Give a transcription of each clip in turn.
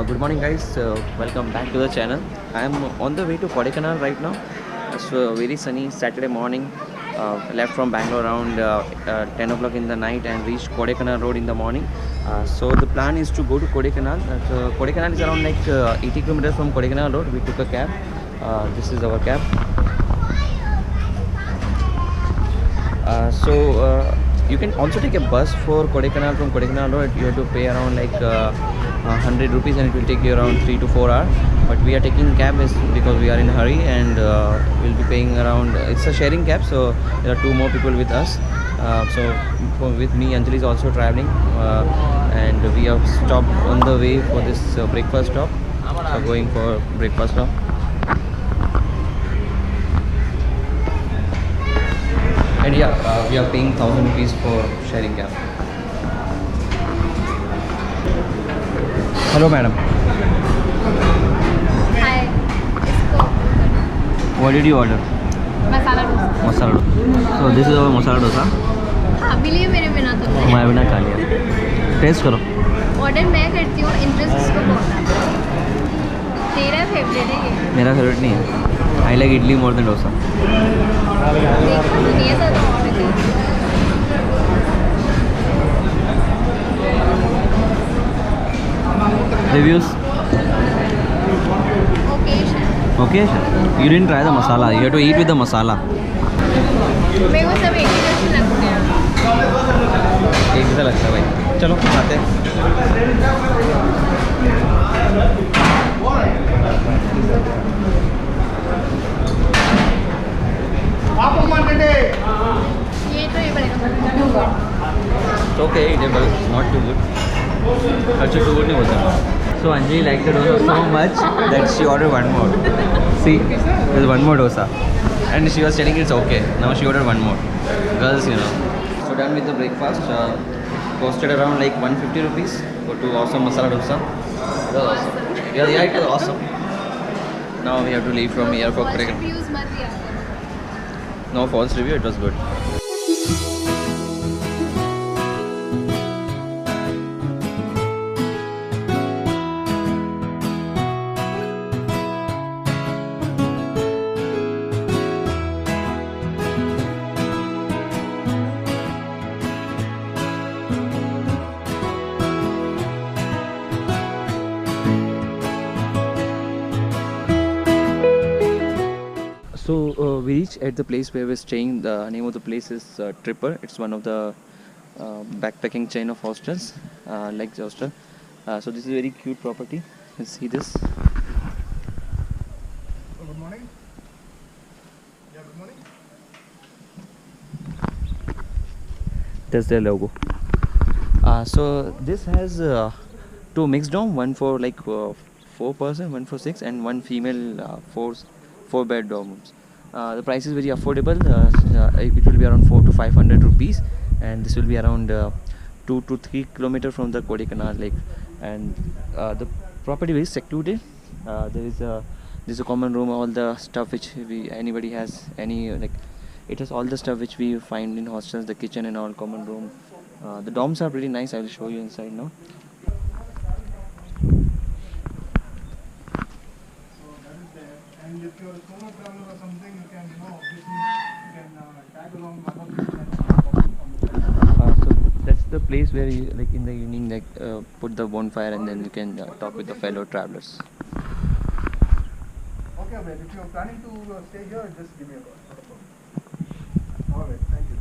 Good morning guys, welcome back to the channel. I am on the way to Kodaikanal right now. It's a very sunny Saturday morning. Left from Bangalore around 10 o'clock in the night and reached Kodaikanal Road in the morning. So the plan is to go to Kodaikanal. Kodaikanal is around like 80 kilometers from Kodaikanal Road. We took a cab. This is our cab. You can also take a bus for Kodaikanal from Kodaikanal Road. You have to pay around like 100 rupees and it will take you around 3 to 4 hours. But we are taking cab because we are in a hurry and we'll be paying around. It's a sharing cab, so there are 2 more people with us. With me, Anjali is also traveling, and we have stopped on the way for this breakfast stop. So going for breakfast stop. And yeah, we are paying 1,000 rupees for sharing cab. Hello, madam. Hi. What did you order? Masala dosa. Masala dosa. So this is our masala dosa. हाँ मिलिए मेरे बिना तो नहीं। मैं बिना खा लिया. टेस्ट करो. ऑर्डर मैं करती हूँ, इंटरेस्ट इसको बहुत आता है. तेरा फेवरेट है ये? मेरा फेवरेट नहीं है. I like idli more than dosa. देखो दुनिया ज़्यादा ऑर्डर करती है. Reviews? Okay. You didn't try the masala. You have to eat with the masala. मेरे को सब एक ही जैसे लगते हैं. एक जैसा लगता है भाई. चलो खाते हैं. ये तो ये पड़ेगा. It's okay, eatable. Not too good. Actually, too good नहीं बोलता. So Anjali liked the dosa so much that she ordered one more. See, there's one more dosa, and she was telling it's okay. Now she ordered one more. Girls, you know. So done with the breakfast. Costed around like 150 rupees for 2 awesome masala dosa. It was awesome. Yeah, it was awesome. Now we have to leave from here for Kodaikanal. Reviews मत दिया. No false review. It was good. So we reached at the place where we're staying. The name of the place is Trippr. It's one of the backpacking chain of hostels, like the hostel. So this is a very cute property. Let's see this. Good morning. Yeah, good morning. That's their logo. So this has 2 mixed dorm, one for like 4 person, one for 6, and 1 female 4 bed dorms. The price is very affordable. It will be around 4 to 500 rupees, and this will be around 2 to 3 kilometers from the Kodaikanal lake. And the property is secluded. There's a common room. All the stuff which anybody has, it has all the stuff which we find in hostels, the kitchen and all, common room. The dorms are pretty nice. I will show you inside now. And if you're a solo traveler or something, you can, tag along other people and So that's the place where you, like in the evening, put the bonfire and then you can talk with the fellow travelers. Okay, well, if you're planning to stay here, just give me a call. Not a problem. All right, thank you.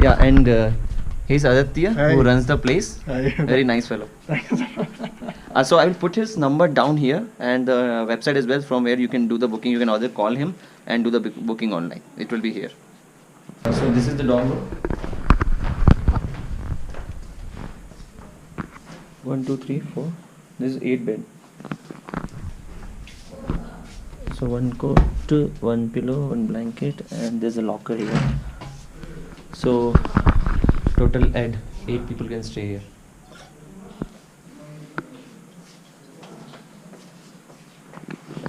Yeah, and he's Aditya, Hi. who runs the place. Hi. Very nice fellow. So I will put his number down here and the website as well, from where you can do the booking. You can either call him and do the booking online. It will be here. So this is the dorm room. 1, 2, 3, 4. This is 8 bed. So 1 coat, 1 pillow, 1 blanket, and there's a locker here. So total 8 people can stay here.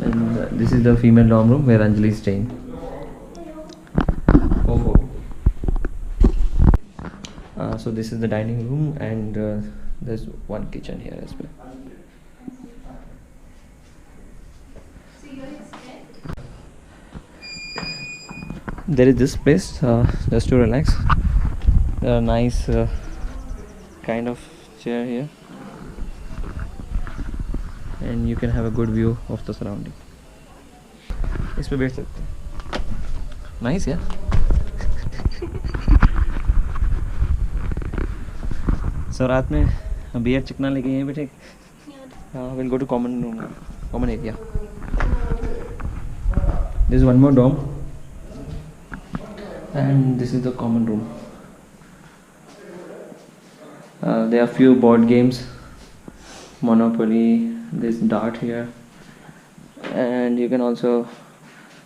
And this is the female dorm room where Anjali is staying. So this is the dining room, and there's one kitchen here as well. There is this place just to relax. There are nice kind of chair here, and you can have a good view of the surrounding. इस पे बैठ सकते हैं. Nice, yeah. So रात में beer चिकना लेके यहीं बैठे. We'll go to common room, common area. There is one more dorm, and this is the common room. There are few board games, Monopoly, this dart here, and you can also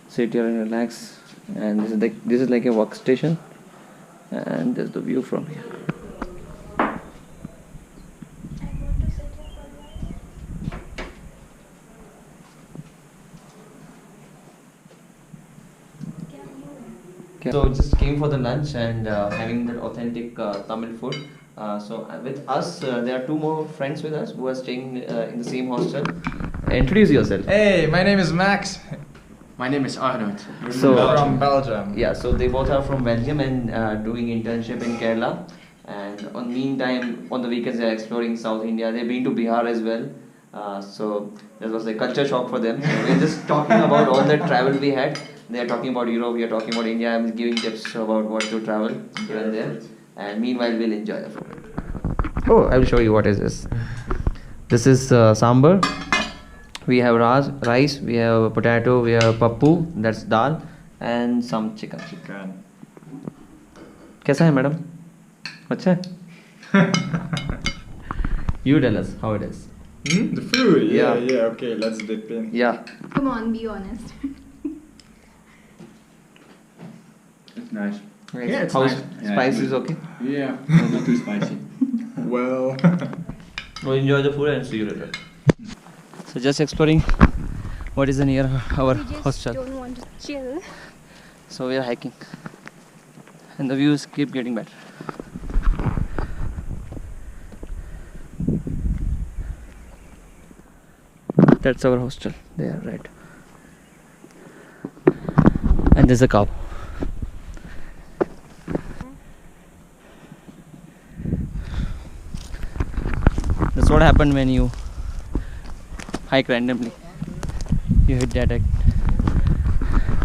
sit here and relax. And this is like a workstation, and there's the view from here. Okay. So just came for the lunch and having that authentic Tamil food. So with us, there are two more friends with us who are staying in the same hostel. Introduce yourself. Hey, my name is Max. My name is Arnold. So From Belgium. yeah, so they both are from Belgium and doing internship in Kerala. And on meantime, on the weekends they are exploring South India. They've been to Bihar as well. So that was a culture shock for them. So we're just talking about all the travel we had. They are talking about Europe, we are talking about India. I'm giving tips about what to travel here and there. And meanwhile, we'll enjoy the food. Oh, I will show you what is this. This is sambar. We have rice, we have potato, we have pappu, that's dal, and some chicken. कैसा है madam? अच्छा है? You tell us how it is. The food? Yeah. Yeah, okay, let's dip in. Yeah. Come on, be honest. It's nice. Yeah, it's How's nice. Yeah, spice it's is okay? Yeah, not too spicy. Well, We'll enjoy the food and see you later. So just exploring what is near our We just hostel. don't want to chill. So we are hiking, and the views keep getting better. That's our hostel. There, right. And there's a cow. That's what happened when you hike randomly. You hit that egg.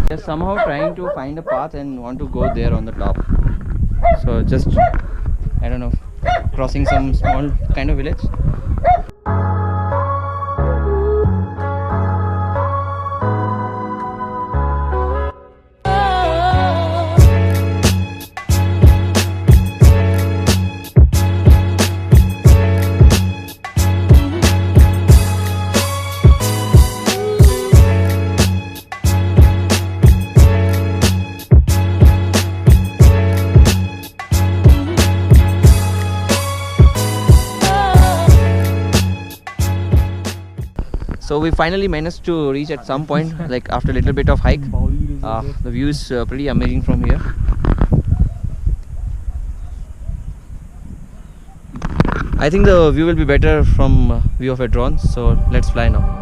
They're somehow trying to find a path and want to go there on the top. So just, I don't know, crossing some small kind of village. So we finally managed to reach at some point, like after a little bit of hike. The view is pretty amazing from here. I think the view will be better from view of a drone. So let's fly now.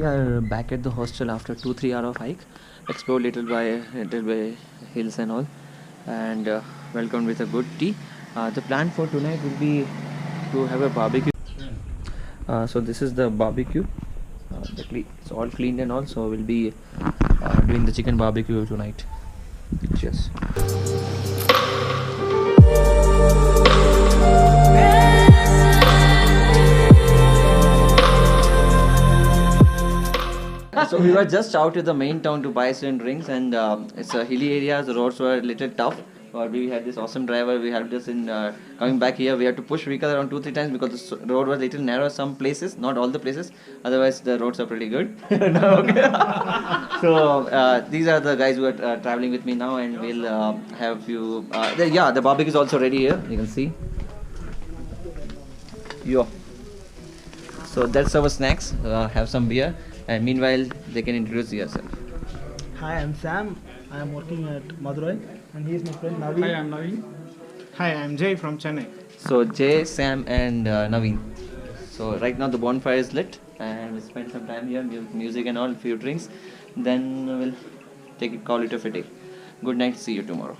we are back at the hostel after 2-3 hour of hike. Explore little by hills and all, and welcome with a good tea. The plan for tonight will be to have a barbecue. So this is the barbecue. It's all cleaned and all. So we'll be doing the chicken barbecue tonight. Cheers. So we were just out to the main town to buy certain drinks, and it's a hilly area. The roads were a little tough, but we had this awesome driver. We helped us in coming back here. We had to push vehicle around 2-3 times because the road was a little narrow. Some places, not all the places. Otherwise, the roads are pretty good. Okay. So these are the guys who are traveling with me now, and we'll have few. The barbecue is also ready here. You can see. Yo. So that's our snacks. Have some beer. And meanwhile, they can introduce yourself. Hi, I'm Sam. I am working at Madurai, and he is my friend Naveen. Hi, I'm Naveen. Hi, I'm Jay from Chennai. So Jay, Sam, and Naveen. So right now the bonfire is lit, and we spend some time here, music and all, few drinks. Then we'll call it a day. Good night. See you tomorrow.